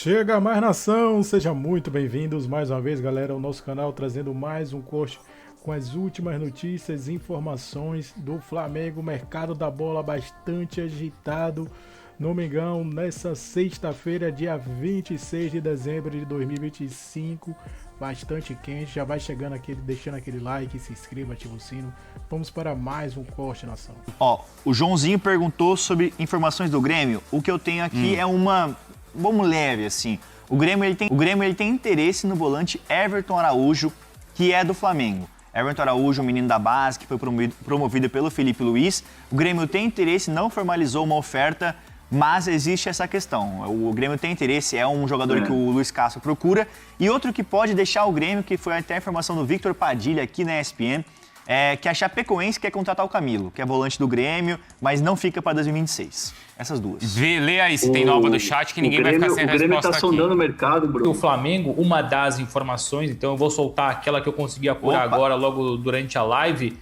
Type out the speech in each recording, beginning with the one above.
Chega mais nação, sejam muito bem-vindos mais uma vez, galera, ao nosso canal, trazendo mais um corte com as últimas notícias e informações do Flamengo, mercado da bola bastante agitado no Mengão, nessa sexta-feira, dia 26 de dezembro de 2025, bastante quente, já vai chegando aqui, deixando aquele like, se inscreva, ativa o sino, vamos para mais um corte, nação. Ó, o Joãozinho perguntou sobre informações do Grêmio, o que eu tenho aqui é uma... Vamos leve, assim. O Grêmio ele tem interesse no volante Everton Araújo, que é do Flamengo. Everton Araújo, um menino da base, que foi promovido pelo Felipe Luiz. O Grêmio tem interesse, não formalizou uma oferta, mas existe essa questão. O Grêmio tem interesse, é um jogador que o Luiz Castro procura. E outro que pode deixar o Grêmio, que foi até a informação do Victor Padilha aqui na ESPN, é que a Chapecoense quer contratar o Camilo, que é volante do Grêmio, mas não fica para 2026. Essas duas. Lê aí se tem nova do chat, que ninguém Grêmio, vai ficar sem resposta aqui. O Grêmio tá sondando o mercado, Bruno. O Flamengo, uma das informações, então eu vou soltar aquela que eu consegui apurar agora, logo durante a live.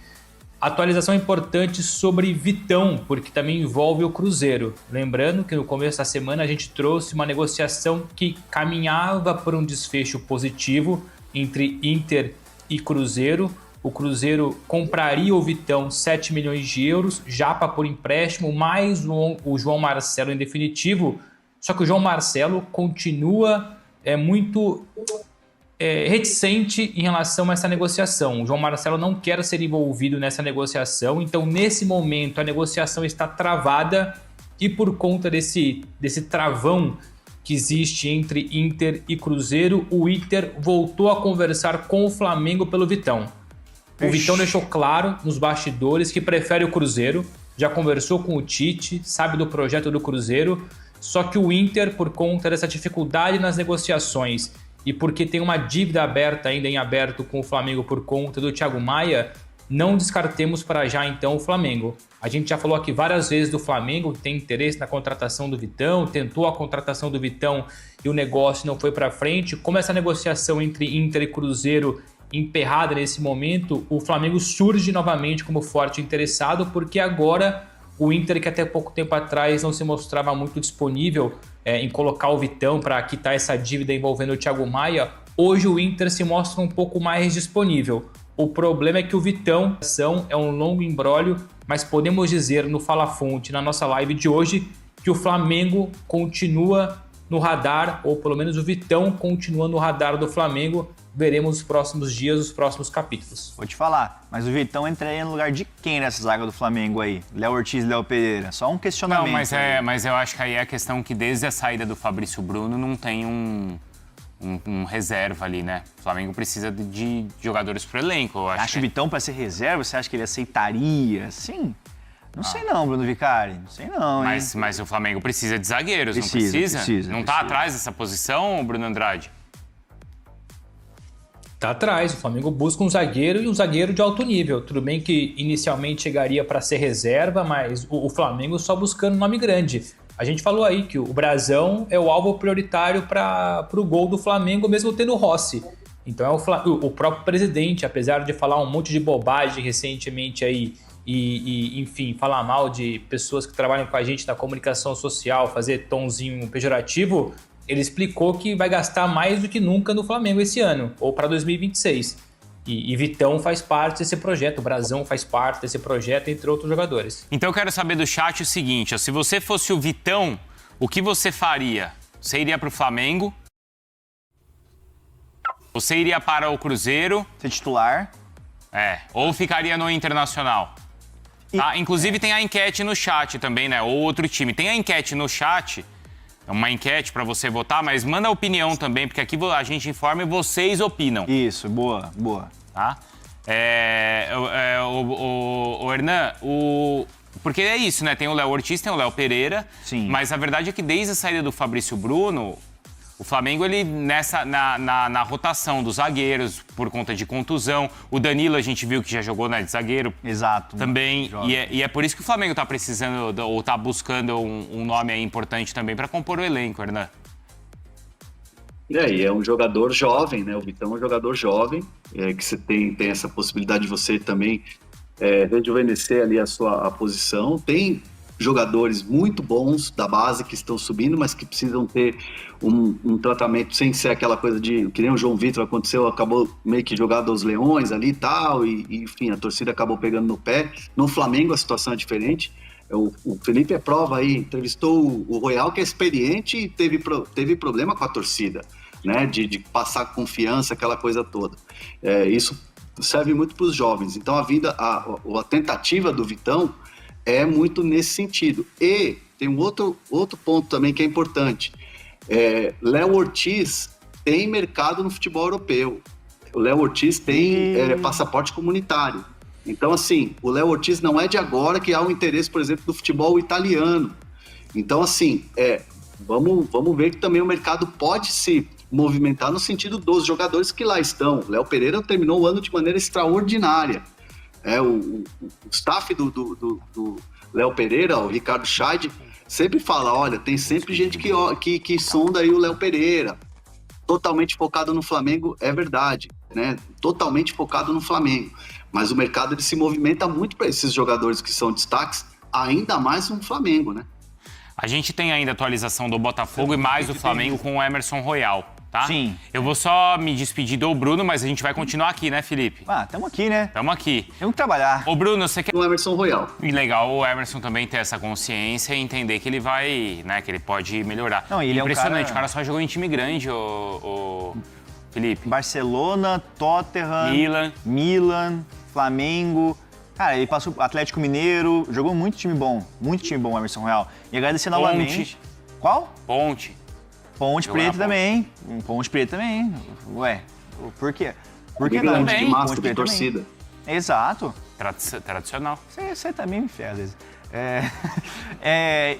Atualização importante sobre Vitão, porque também envolve o Cruzeiro. Lembrando que no começo da semana a gente trouxe uma negociação que caminhava por um desfecho positivo entre Inter e Cruzeiro. O Cruzeiro compraria o Vitão 7 milhões de euros, japa por empréstimo, mais o João Marcelo em definitivo. Só que o João Marcelo continua muito reticente em relação a essa negociação. O João Marcelo não quer ser envolvido nessa negociação, então nesse momento a negociação está travada e por conta desse travão que existe entre Inter e Cruzeiro, o Inter voltou a conversar com o Flamengo pelo Vitão. O Vitão deixou claro nos bastidores que prefere o Cruzeiro, já conversou com o Tite, sabe do projeto do Cruzeiro, só que o Inter, por conta dessa dificuldade nas negociações e porque tem uma dívida aberta ainda em aberto com o Flamengo por conta do Thiago Maia, não descartemos para já então o Flamengo. A gente já falou aqui várias vezes do Flamengo, que tem interesse na contratação do Vitão, tentou a contratação do Vitão e o negócio não foi para frente. Como essa negociação entre Inter e Cruzeiro emperrada nesse momento, o Flamengo surge novamente como forte interessado, porque agora o Inter, que até pouco tempo atrás não se mostrava muito disponível em colocar o Vitão para quitar essa dívida envolvendo o Thiago Maia, hoje o Inter se mostra um pouco mais disponível. O problema é que o Vitão é um longo imbróglio, mas podemos dizer no Fala Fonte, na nossa live de hoje, que o Flamengo continua no radar, ou pelo menos o Vitão continua no radar do Flamengo. Veremos os próximos dias, os próximos capítulos. Vou te falar, mas o Vitão entraria no lugar de quem nessa zaga do Flamengo aí? Léo Ortiz e Léo Pereira? Só um questionamento. Não, mas eu acho que aí é a questão que desde a saída do Fabrício Bruno não tem um reserva ali, né? O Flamengo precisa de jogadores pro elenco. Eu acha o Vitão para ser reserva? Você acha que ele aceitaria? Sim. Não sei não, Bruno Vicari. Não sei não, hein? Mas o Flamengo precisa de zagueiros, não precisa? Não tá atrás dessa posição, Bruno Andrade? Tá atrás, o Flamengo busca um zagueiro e um zagueiro de alto nível. Tudo bem que inicialmente chegaria para ser reserva, mas o Flamengo só buscando um nome grande. A gente falou aí que o Brasão é o alvo prioritário para o gol do Flamengo, mesmo tendo o Rossi. Então o próprio presidente, apesar de falar um monte de bobagem recentemente aí e enfim, falar mal de pessoas que trabalham com a gente na comunicação social, fazer tonzinho pejorativo, ele explicou que vai gastar mais do que nunca no Flamengo esse ano, ou para 2026. E Vitão faz parte desse projeto, o Brasão faz parte desse projeto, entre outros jogadores. Então eu quero saber do chat o seguinte, ó, se você fosse o Vitão, o que você faria? Você iria para o Flamengo? Você iria para o Cruzeiro? Ser titular? Ou ficaria no Internacional? Tá? Inclusive tem a enquete no chat também, né? Ou outro time. Tem a enquete no chat... É uma enquete para você votar, mas manda a opinião também, porque aqui a gente informa e vocês opinam. Isso, boa. Tá? O Hernan, porque é isso, né? Tem o Léo Ortiz, tem o Léo Pereira. Sim. Mas a verdade é que desde a saída do Fabrício Bruno, o Flamengo, ele na rotação dos zagueiros, por conta de contusão. O Danilo, a gente viu que já jogou, né, de zagueiro. Exato. Também. E é por isso que o Flamengo tá precisando, ou tá buscando um nome aí importante também para compor o elenco, Hernan. E é um jogador jovem, né? O Vitão é um jogador jovem, que você tem essa possibilidade de você também rejuvenescer ali a posição. Tem jogadores muito bons da base que estão subindo, mas que precisam ter um tratamento sem ser aquela coisa de que nem o João Vitor aconteceu, acabou meio que jogado aos leões ali e tal, e enfim, a torcida acabou pegando no pé. No Flamengo a situação é diferente. O Felipe é prova aí, entrevistou o Royal, que é experiente e teve problema com a torcida, né? De passar confiança, aquela coisa toda. Isso serve muito para os jovens. Então a tentativa do Vitão é muito nesse sentido. E tem um outro ponto também que é importante. Léo Ortiz tem mercado no futebol europeu. O Léo Ortiz tem passaporte comunitário. Então, assim, o Léo Ortiz não é de agora que há um interesse, por exemplo, do futebol italiano. Então, assim, vamos ver que também o mercado pode se movimentar no sentido dos jogadores que lá estão. O Léo Pereira terminou o ano de maneira extraordinária. O staff do Léo Pereira, o Ricardo Scheid, sempre fala, olha, tem sempre gente que sonda aí o Léo Pereira. Totalmente focado no Flamengo, é verdade, né? Totalmente focado no Flamengo. Mas o mercado ele se movimenta muito para esses jogadores que são destaques, ainda mais no Flamengo, né? A gente tem ainda a atualização do Botafogo e mais do Flamengo com o Emerson Royal, tá? Sim. Eu vou só me despedir do Bruno, mas a gente vai continuar aqui, né, Felipe? Tamo aqui, né? Tamo aqui. Temos que trabalhar. Ô, Bruno, você quer... O Emerson Royal. E legal o Emerson também ter essa consciência e entender que ele vai, né, que ele pode melhorar. Não, ele impressionante, o cara só jogou em time grande, o Felipe. Barcelona, Tottenham, Milan, Flamengo. Cara, ele passou Atlético Mineiro, jogou muito time bom o Emerson Royal. E agradecer novamente. Qual? Ponte Preta também. Ponte Preta também. Ué, por quê? Por que não? De massa, de torcida. Exato. Tradicional. Você também me fez, às vezes.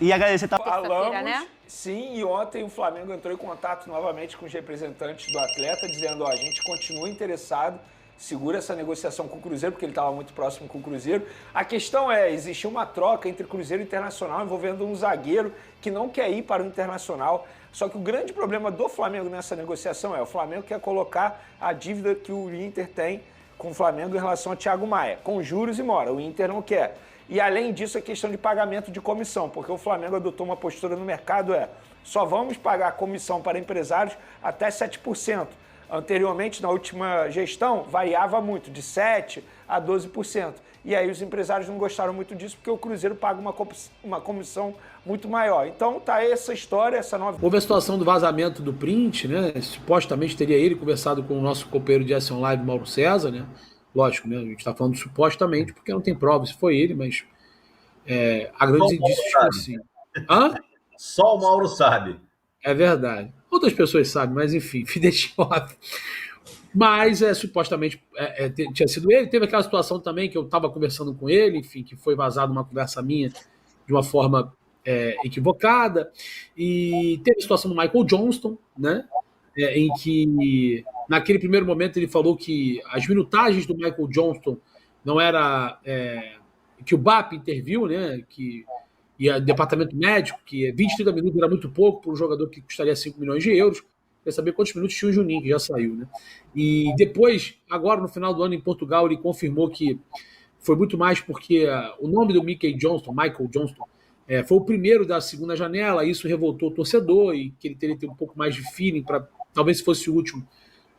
E agradecer... Falamos, né? sim, e ontem o Flamengo entrou em contato novamente com os representantes do atleta, dizendo, a gente continua interessado, segura essa negociação com o Cruzeiro, porque ele estava muito próximo com o Cruzeiro. A questão existiu uma troca entre Cruzeiro e Internacional envolvendo um zagueiro que não quer ir para o Internacional. Só que o grande problema do Flamengo nessa negociação o Flamengo quer colocar a dívida que o Inter tem com o Flamengo em relação a Thiago Maia, com juros e mora. O Inter não quer. E além disso, a questão de pagamento de comissão, porque o Flamengo adotou uma postura no mercado só vamos pagar comissão para empresários até 7%. Anteriormente, na última gestão, variava muito, de 7% a 12%. E aí os empresários não gostaram muito disso, porque o Cruzeiro paga uma comissão muito maior. Então tá essa história, essa nova... Houve a situação do vazamento do print, né? Supostamente teria ele conversado com o nosso companheiro de Ação Live, Mauro César, né? Lógico, né? A gente está falando supostamente, porque não tem prova se foi ele, mas há grandes indícios que sim. Só o Mauro sabe. É verdade. Outras pessoas sabem, mas enfim, deixa óbvio. Mas supostamente tinha sido ele. Teve aquela situação também que eu estava conversando com ele, enfim, que foi vazada uma conversa minha de uma forma equivocada. E teve a situação do Michael Johnston, né? Em que naquele primeiro momento ele falou que as minutagens do Michael Johnston não era que o BAP interviu, né? E o departamento médico, que 20, 30 minutos era muito pouco para um jogador que custaria 5 milhões de euros. Quer saber quantos minutos tinha o Juninho, que já saiu, né? E depois, agora no final do ano em Portugal, ele confirmou que foi muito mais porque o nome do Michael Johnston, foi o primeiro da segunda janela, isso revoltou o torcedor e que ele teria que ter um pouco mais de feeling para, talvez se fosse o último,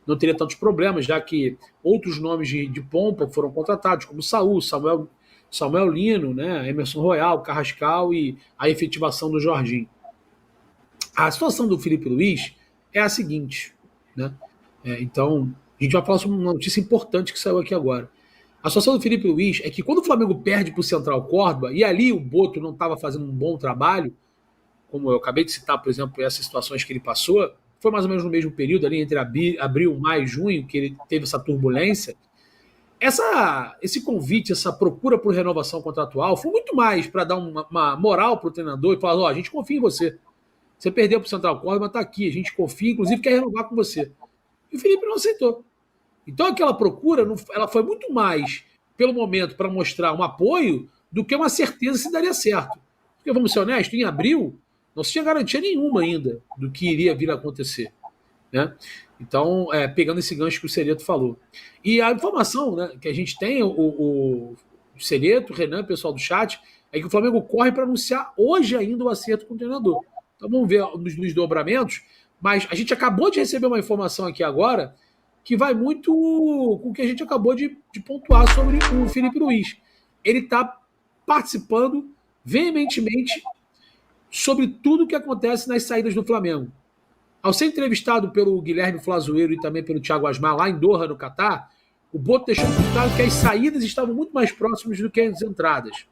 não teria tantos problemas, já que outros nomes de pompa foram contratados, como Samuel Lino, né, Emerson Royal, Carrascal e a efetivação do Jorginho. A situação do Felipe Luiz é a seguinte, né? Então, a gente vai falar sobre uma notícia importante que saiu aqui agora. A situação do Felipe Luiz é que quando o Flamengo perde para o Central Córdoba, e ali o Boto não estava fazendo um bom trabalho, como eu acabei de citar, por exemplo, essas situações que ele passou, foi mais ou menos no mesmo período, ali entre abril, maio e junho, que ele teve essa turbulência. Esse convite, essa procura por renovação contratual foi muito mais para dar uma moral para o treinador e falar, a gente confia em você. Você perdeu para o Central Córdoba, está aqui, a gente confia, inclusive quer renovar com você. E o Felipe não aceitou. Então aquela procura, ela foi muito mais, pelo momento, para mostrar um apoio do que uma certeza se daria certo. Porque, vamos ser honestos, em abril não se tinha garantia nenhuma ainda do que iria vir a acontecer, né? Então, pegando esse gancho que o Sereto falou. E a informação, né, que a gente tem, o Sereto, o Renan, o pessoal do chat, é que o Flamengo corre para anunciar hoje ainda o acerto com o treinador. Então vamos ver nos desdobramentos, mas a gente acabou de receber uma informação aqui agora que vai muito com o que a gente acabou de pontuar sobre o Felipe Luiz. Ele está participando veementemente sobre tudo que acontece nas saídas do Flamengo. Ao ser entrevistado pelo Guilherme Flazoeiro e também pelo Thiago Asmar lá em Doha, no Catar, o Boto deixou claro que as saídas estavam muito mais próximas do que as entradas.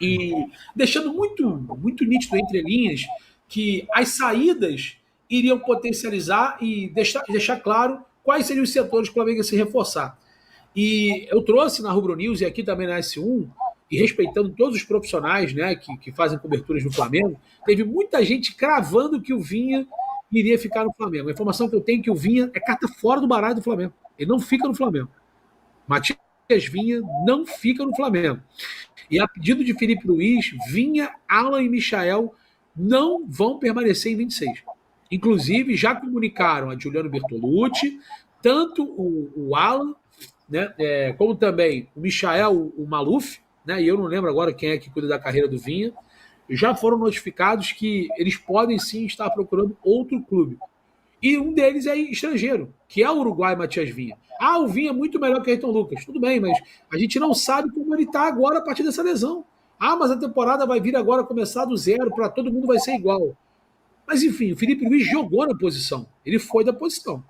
E deixando muito nítido entre linhas que as saídas iriam potencializar e deixar claro quais seriam os setores que o Flamengo ia se reforçar. E eu trouxe na Rubro News e aqui também na S1, e respeitando todos os profissionais, né, que fazem coberturas no Flamengo, teve muita gente cravando que o Vinha iria ficar no Flamengo. A informação que eu tenho é que o Vinha é carta fora do baralho do Flamengo. Ele não fica no Flamengo. Matias Vinha não fica no Flamengo. E a pedido de Felipe Luiz, Vinha, Alan e Michael não vão permanecer em 26. Inclusive, já comunicaram a Giuliano Bertolucci, tanto o Alan, né, como também o Michael, o Maluf, né, e eu não lembro agora quem é que cuida da carreira do Vinha, já foram notificados que eles podem sim estar procurando outro clube. E um deles é estrangeiro, que é o Uruguai Matias Vinha. Ah, o Vinha é muito melhor que o Ayrton Lucas. Tudo bem, mas a gente não sabe como ele está agora a partir dessa lesão. Ah, mas a temporada vai vir agora começar do zero, para todo mundo vai ser igual. Mas enfim, o Felipe Luiz jogou na posição. Ele foi da posição.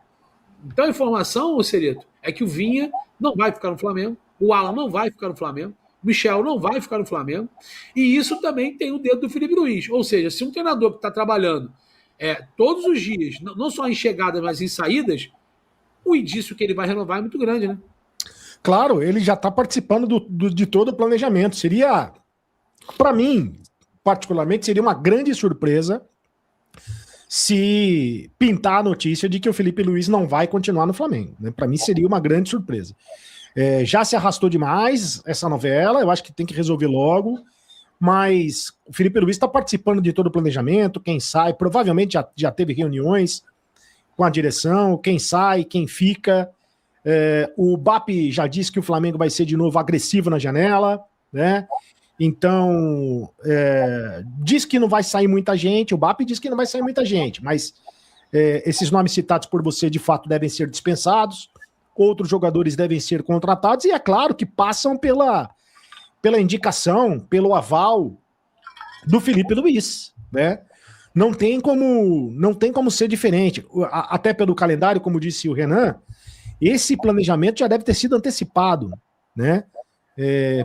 Então a informação, Cerito, é que o Vinha não vai ficar no Flamengo, o Alan não vai ficar no Flamengo, o Michel não vai ficar no Flamengo, e isso também tem o dedo do Felipe Luiz. Ou seja, se um treinador que está trabalhando todos os dias, não só em chegadas, mas em saídas, o indício que ele vai renovar é muito grande, né? Claro, ele já está participando de todo o planejamento. Seria, para mim, particularmente, seria uma grande surpresa se pintar a notícia de que o Felipe Luiz não vai continuar no Flamengo, né? Para mim seria uma grande surpresa. Já se arrastou demais essa novela, eu acho que tem que resolver logo, mas o Felipe Luiz está participando de todo o planejamento, quem sai, provavelmente já teve reuniões com a direção, quem sai, quem fica. O BAP já disse que o Flamengo vai ser de novo agressivo na janela, né? Então, diz que não vai sair muita gente, o BAP diz que não vai sair muita gente, mas esses nomes citados por você, de fato, devem ser dispensados, outros jogadores devem ser contratados, e é claro que passam pela indicação, pelo aval do Felipe Luiz, né? Não tem como ser diferente, até pelo calendário, como disse o Renan, esse planejamento já deve ter sido antecipado, né?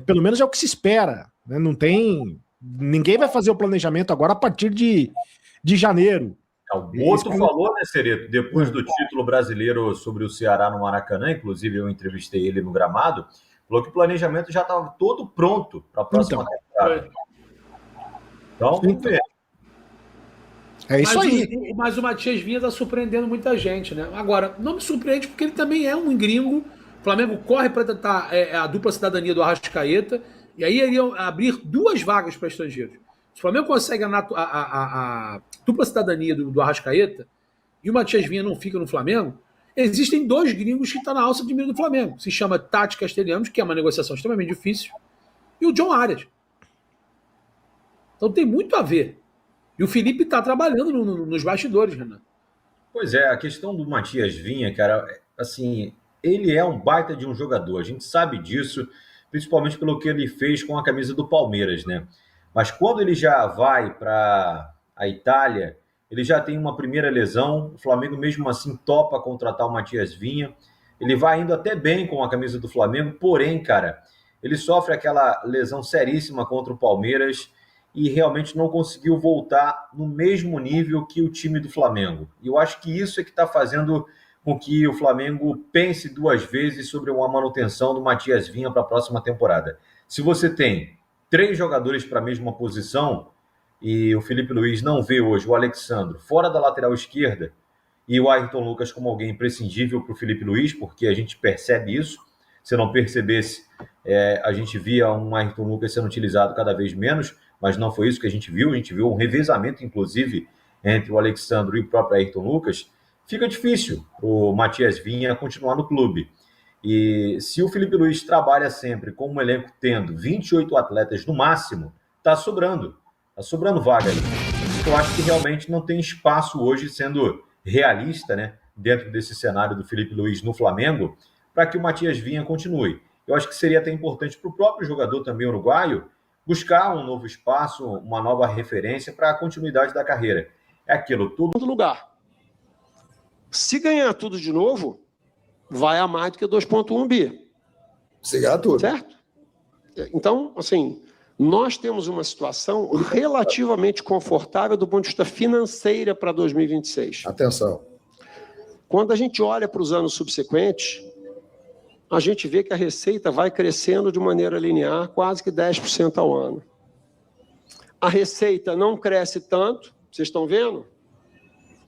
Pelo menos é o que se espera, né? Ninguém vai fazer o planejamento agora a partir de janeiro. O Boto falou, né, Cereto, depois do título brasileiro sobre o Ceará no Maracanã, inclusive eu entrevistei ele no gramado, falou que o planejamento já estava todo pronto para a próxima temporada. Então, vamos ver. É isso aí. Mas o Matias Vinha está surpreendendo muita gente, né? Agora, não me surpreende porque ele também é um gringo. O Flamengo corre para tentar a dupla cidadania do Arrascaeta, e aí iriam abrir 2 vagas para estrangeiros. Se o Flamengo consegue a dupla cidadania do Arrascaeta e o Matias Vinha não fica no Flamengo, existem 2 gringos que estão na alça de mira do Flamengo. Se chama Tati Castelhanos, que é uma negociação extremamente difícil, e o John Arias. Então tem muito a ver. E o Felipe está trabalhando nos bastidores, Renan. Pois é, a questão do Matias Vinha, cara, assim, ele é um baita de um jogador, a gente sabe disso, principalmente pelo que ele fez com a camisa do Palmeiras, né? Mas quando ele já vai para a Itália, ele já tem uma primeira lesão, o Flamengo mesmo assim topa contratar o Matias Vinha, ele vai indo até bem com a camisa do Flamengo, porém, cara, ele sofre aquela lesão seríssima contra o Palmeiras e realmente não conseguiu voltar no mesmo nível que o time do Flamengo. E eu acho que isso é que está fazendo com que o Flamengo pense 2 vezes sobre uma manutenção do Matias Vinha para a próxima temporada. Se você tem 3 jogadores para a mesma posição e o Felipe Luiz não vê hoje o Alexandro fora da lateral esquerda e o Ayrton Lucas como alguém imprescindível para o Felipe Luiz, porque a gente percebe isso, se não percebesse, a gente via um Ayrton Lucas sendo utilizado cada vez menos, mas não foi isso que a gente viu um revezamento, inclusive, entre o Alexandro e o próprio Ayrton Lucas, fica difícil o Matias Vinha continuar no clube. E se o Felipe Luiz trabalha sempre com um elenco tendo 28 atletas no máximo, tá sobrando vaga aí. Eu acho que realmente não tem espaço hoje, sendo realista, né, dentro desse cenário do Felipe Luiz no Flamengo, para que o Matias Vinha continue. Eu acho que seria até importante para o próprio jogador também uruguaio buscar um novo espaço, uma nova referência para a continuidade da carreira. É aquilo, tudo lugar. Se ganhar tudo de novo, vai a mais do que 2,1 bi. Se ganhar tudo. Certo? Então, assim, nós temos uma situação relativamente confortável do ponto de vista financeiro para 2026. Atenção. Quando a gente olha para os anos subsequentes, a gente vê que a receita vai crescendo de maneira linear, quase que 10% ao ano. A receita não cresce tanto, vocês estão vendo?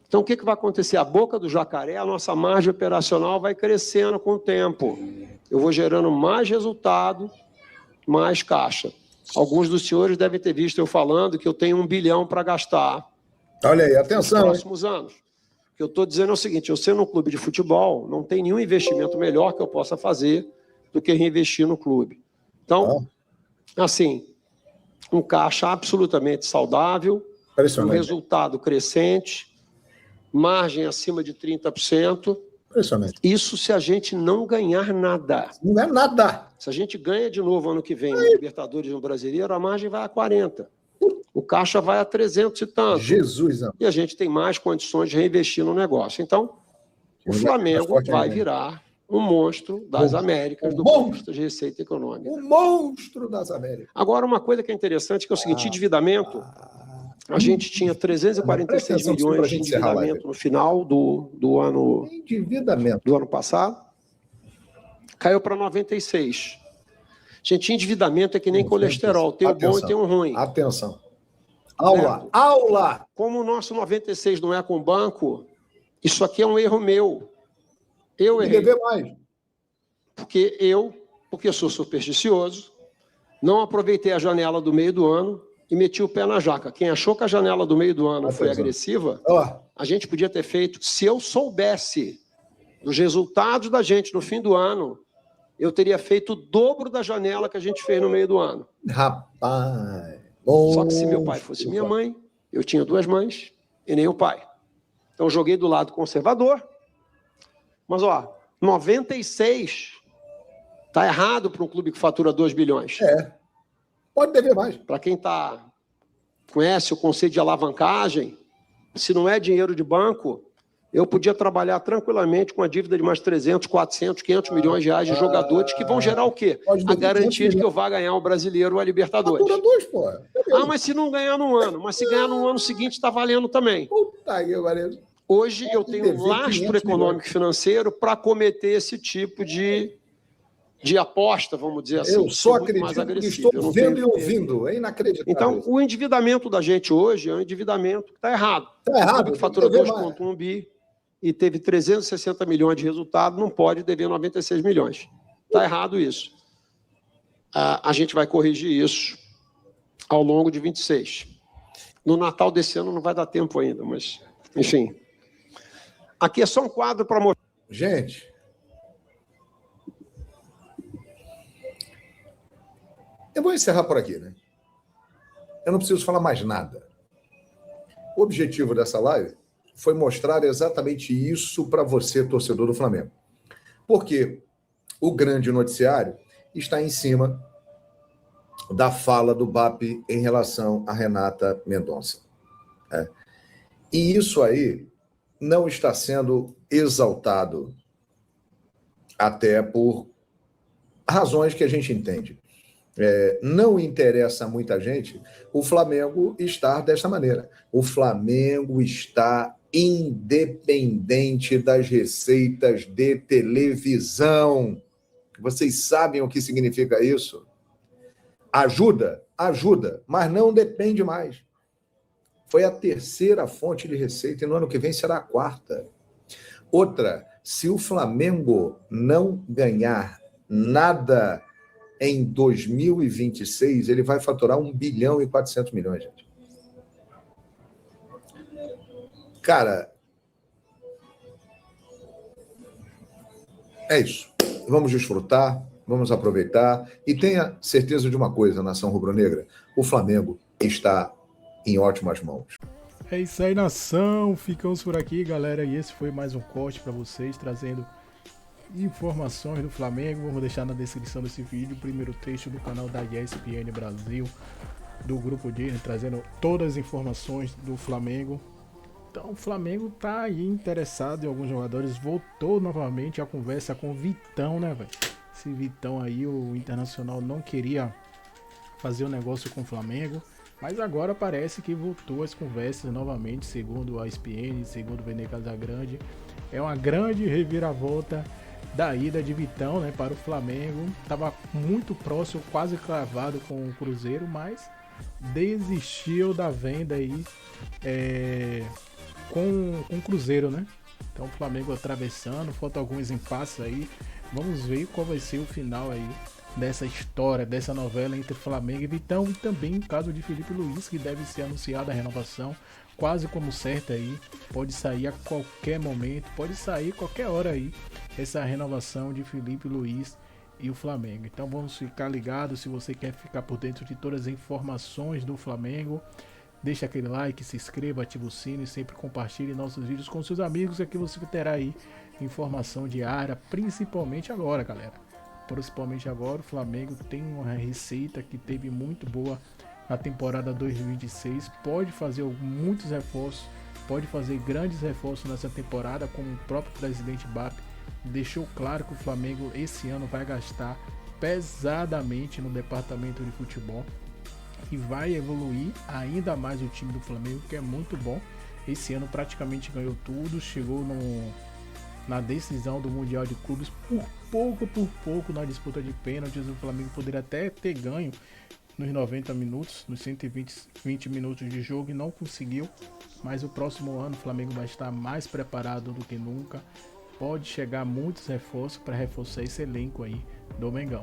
Então, o que vai acontecer? A boca do jacaré, a nossa margem operacional vai crescendo com o tempo. Eu vou gerando mais resultado, mais caixa. Alguns dos senhores devem ter visto eu falando que eu tenho 1 bilhão para gastar. Olha aí, atenção. Nos próximos anos. O que eu estou dizendo é o seguinte, eu sendo um clube de futebol, não tem nenhum investimento melhor que eu possa fazer do que reinvestir no clube. Então, assim, um caixa absolutamente saudável, um resultado crescente, margem acima de 30%. Impressionante. Isso se a gente não ganhar nada. Não é nada. Se a gente ganha de novo ano que vem, no Libertadores e no Brasileiro, a margem vai a 40%. O caixa vai a 300 e tanto. Jesus. E a gente tem mais condições de reinvestir no negócio. Então, o Flamengo vai virar um monstro das Américas do ponto de vista de receita econômica. Um monstro das Américas. Agora, uma coisa que é interessante, que é o seguinte, endividamento, a gente tinha 346 milhões de endividamento no final do ano passado, caiu para 96. Gente, endividamento é que nem colesterol, tem o bom e tem o ruim. Atenção. Aula! Como o nosso 96 não é com banco, isso aqui é um erro meu. Eu errei. Dever mais. Porque eu sou supersticioso, não aproveitei a janela do meio do ano e meti o pé na jaca. Quem achou que a janela do meio do ano foi agressiva, a gente podia ter feito. Se eu soubesse dos resultados da gente no fim do ano, eu teria feito o dobro da janela que a gente fez no meio do ano. Rapaz. Só que se meu pai fosse minha mãe, eu tinha 2 mães e nem o pai. Então, joguei do lado conservador. Mas, 96 está errado para um clube que fatura 2 bilhões. Pode dever mais. Para quem conhece o conceito de alavancagem, se não é dinheiro de banco, eu podia trabalhar tranquilamente com a dívida de mais 300, 400, 500 milhões de reais de jogadores que vão gerar o quê? A garantia de que eu vá ganhar o Brasileiro ou a Libertadores. Mas se não ganhar no ano, mas se ganhar no ano seguinte, está valendo também. Hoje eu tenho um lastro econômico e financeiro para cometer esse tipo de aposta, vamos dizer assim. Eu só acredito que estou vendo e ouvindo. É inacreditável. Então, o endividamento da gente hoje é um endividamento que está errado. Está errado. Que fatura 2,1 bi e teve 360 milhões de resultado, não pode dever 96 milhões. Está errado isso. A gente vai corrigir isso ao longo de 26. No Natal desse ano não vai dar tempo ainda, mas, enfim. Aqui é só um quadro para mostrar. Gente, eu vou encerrar por aqui, né? Eu não preciso falar mais nada. O objetivo dessa live foi mostrar exatamente isso para você, torcedor do Flamengo. Porque o grande noticiário está em cima da fala do BAP em relação a Renata Mendonça. E isso aí não está sendo exaltado, até por razões que a gente entende. Não interessa a muita gente o Flamengo estar desta maneira. O Flamengo está independente das receitas de televisão. Vocês sabem o que significa isso? Ajuda, mas não depende mais. Foi a 3ª fonte de receita e no ano que vem será a 4ª. Outra, se o Flamengo não ganhar nada em 2026, ele vai faturar 1 bilhão e 400 milhões, gente. Cara, é isso. vamos desfrutar, vamos aproveitar e tenha certeza de uma coisa, nação rubro-negra, o Flamengo está em ótimas mãos. É isso aí, nação. Ficamos por aqui, galera. E esse foi mais um corte para vocês, trazendo informações do Flamengo. Vamos deixar na descrição desse vídeo o primeiro trecho do canal da ESPN Brasil, do Grupo Disney, trazendo todas as informações do Flamengo. Então o Flamengo tá aí interessado em alguns jogadores. Voltou novamente a conversa com o Vitão, né, velho? Esse Vitão aí, o Internacional não queria fazer um negócio com o Flamengo. Mas agora parece que voltou as conversas novamente, segundo a ESPN, segundo o Vene Casagrande. É uma grande reviravolta da ida de Vitão, né, para o Flamengo. Estava muito próximo, quase cravado com o Cruzeiro, mas desistiu da venda aí com o Cruzeiro, né? Então o Flamengo atravessando, faltam alguns impasses aí. Vamos ver qual vai ser o final aí dessa história, dessa novela entre Flamengo e Vitão, e também o caso de Felipe Luiz, que deve ser anunciada a renovação, quase como certa aí, pode sair a qualquer momento, pode sair qualquer hora aí, essa renovação de Felipe Luiz e o Flamengo. Então vamos ficar ligados. Se você quer ficar por dentro de todas as informações do Flamengo, deixa aquele like, se inscreva, ativa o sino e sempre compartilhe nossos vídeos com seus amigos. Aqui você terá aí informação diária, principalmente agora, galera. Principalmente agora, o Flamengo tem uma receita que teve muito boa na temporada 2026. Pode fazer muitos reforços, pode fazer grandes reforços nessa temporada, como o próprio presidente BAP deixou claro que o Flamengo esse ano vai gastar pesadamente no departamento de futebol e vai evoluir ainda mais o time do Flamengo, que é muito bom. Esse ano praticamente ganhou tudo, chegou na decisão do Mundial de Clubes por pouco na disputa de pênaltis. O Flamengo poderia até ter ganho nos 90 minutos, nos 120 minutos de jogo, e não conseguiu. Mas o próximo ano o Flamengo vai estar mais preparado do que nunca. Pode chegar muitos reforços para reforçar esse elenco aí do Mengão.